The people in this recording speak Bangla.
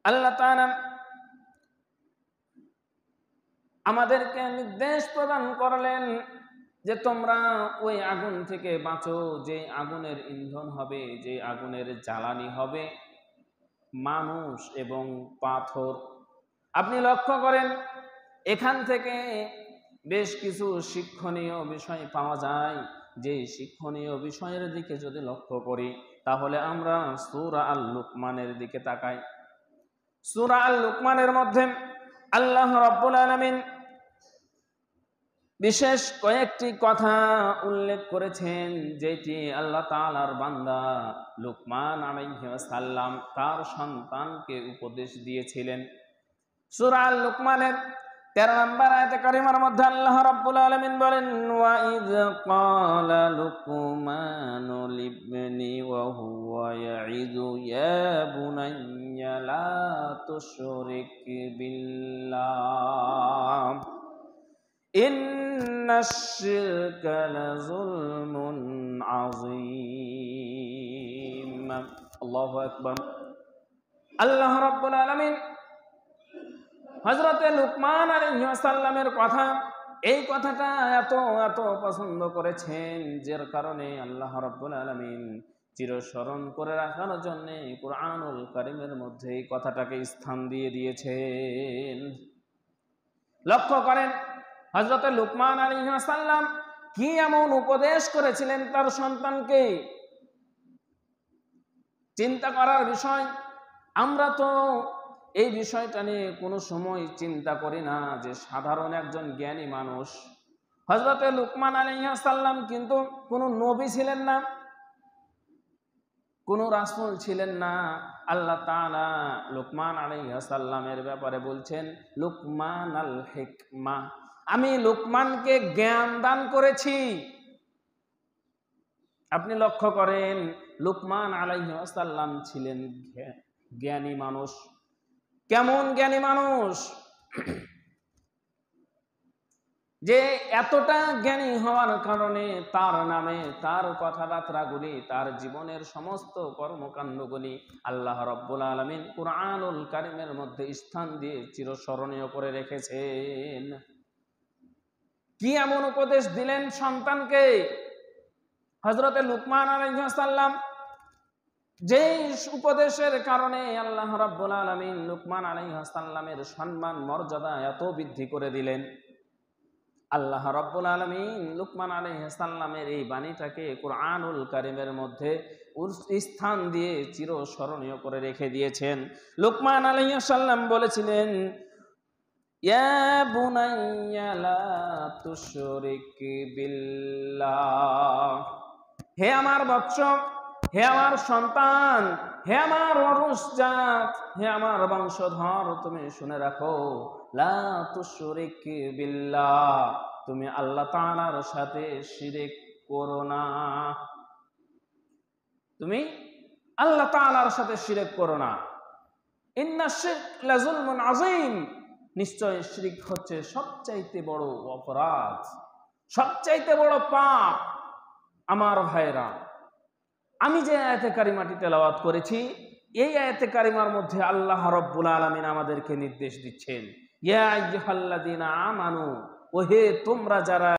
আল্লাহ তাআলা আমাদেরকে নির্দেশ প্রদান করলেন যে তোমরা ওই আগুন থেকে বাঁচো, যে আগুনের ইন্ধন হবে, যে আগুনের জ্বালানি হবে মানুষ এবং পাথর। আপনি লক্ষ্য করেন এখান থেকে বেশ কিছু শিক্ষণীয় বিষয় পাওয়া যায়। যে শিক্ষণীয় বিষয়ের দিকে যদি লক্ষ্য করি তাহলে আমরা সূরা আল লুকমানের দিকে তাকাই। সূরা আল লুকমানের মধ্যে আল্লাহ রাব্বুল আলামিন বিশেষ কয়েকটি কথা উল্লেখ করেছেন, যেটি আল্লাহ তাআলার বান্দা লুকমান আলাইহিস সালাম তার সন্তানকে উপদেশ দিয়েছিলেন। সূরা আল লুকমানের 13 নম্বর আয়াতে কারিমার মধ্যে আল্লাহ রাব্বুল আলামিন বলেন, ওয়া ইয ক্বালা লুকমানু লিবনি ওয়া হুয়া ইয়াইযু ইয়া বুনাইয়া লা তুশরিক বিল্লাহ ইন্নাশ শিরকা লাযুলমুন আযীম। আল্লাহু আকবার। আল্লাহ রাব্বুল আলামিন হযরতে লুকমান আলাইহিস সালামের কথা, এই কথাটা এত এত পছন্দ করেছেন, যার কারণে আল্লাহ রাব্বুল আলামিন চিরস্মরণ করে রাখার জন্য কুরআনুল কারীমের মধ্যে এই কথাটাকে স্থান দিয়ে দিয়েছেন। লক্ষ্য করেন হযরতে লুকমান আলাইহিস সালাম কি এমন উপদেশ করেছিলেন তার সন্তানকে। চিন্তা করার বিষয়। আমরা তো এই বিষয়টা নিয়ে কোনো সময় চিন্তা করি না যে সাধারণ একজন জ্ঞানী মানুষ। হযরতে লুকমান আলাইহিস সালাম কিন্তু কোনো নবী ছিলেন না, কোনো রাসূল ছিলেন না। আল্লাহ তাআলা লুকমান আলাইহিস সালামের ব্যাপারে বলছেন লুকমান আল হিকমা, আমি লুকমানকে জ্ঞান দান করেছি। আপনি লক্ষ্য করেন লুকমান আলাইহিস সালাম ছিলেন জ্ঞানী মানুষ। কেমন জ্ঞানী মানুষ যে এতটা জ্ঞানী হওয়ার কারণে তার নামে, তার কথাবার্তাগুলি, তার জীবনের সমস্ত কর্মকাণ্ডগুলি আল্লাহ রাব্বুল আলামিন কুরআনুল কারীমের মধ্যে স্থান দিয়ে চিরস্মরণীয় করে রেখেছেন। কি এমন উপদেশ দিলেন সন্তানকে হযরতে লুকমান আলাইহিস সালাম, যে উপদেশের কারণে আল্লাহ রাব্বুল আলামিন লুকমান আলাইহিস সালামের সম্মান মর্যাদা এত বৃদ্ধি করে দিলেন। আল্লাহ রাব্বুল আলামিন লুকমান আলাইহিস সালামের এই বাণীটাকে কুরআনুল কারীমের মধ্যে স্থান দিয়ে চিরস্মরণীয় করে রেখে দিয়েছেন। লুকমান আলাইহিস সালাম বলেছিলেন, ইয়া বুনাইয়া লা তুশরিক বিল্লাহ, হে আমার বৎস, হে আমার সন্তান, হে আমার ওরসজাত, হে আমার বংশধর, তুমি শুনে রাখো, লা তুশরিক বিল্লাহ, তুমি আল্লাহ তাআলার সাথে শিরক করো না। তুমি আল্লাহ তাআলার সাথে শিরক করো না। ইন্নাশ শিরক লাযুলমুন আযীম, নিশ্চয় শিরক হচ্ছে সবচাইতে বড় অপরাধ, সবচাইতে বড় পাপ। আমার ভাইরা, আমি যে আয়াতে কারিমাটি তেলাওয়াত করেছি, এই আয়াতে কারিমার মধ্যে আল্লাহ রাব্বুল আলামিন আমাদেরকে নির্দেশ দিচ্ছেন, ইয়া আইয়ুহাল্লাযীনা আমানু, ওহে তোমরা যারা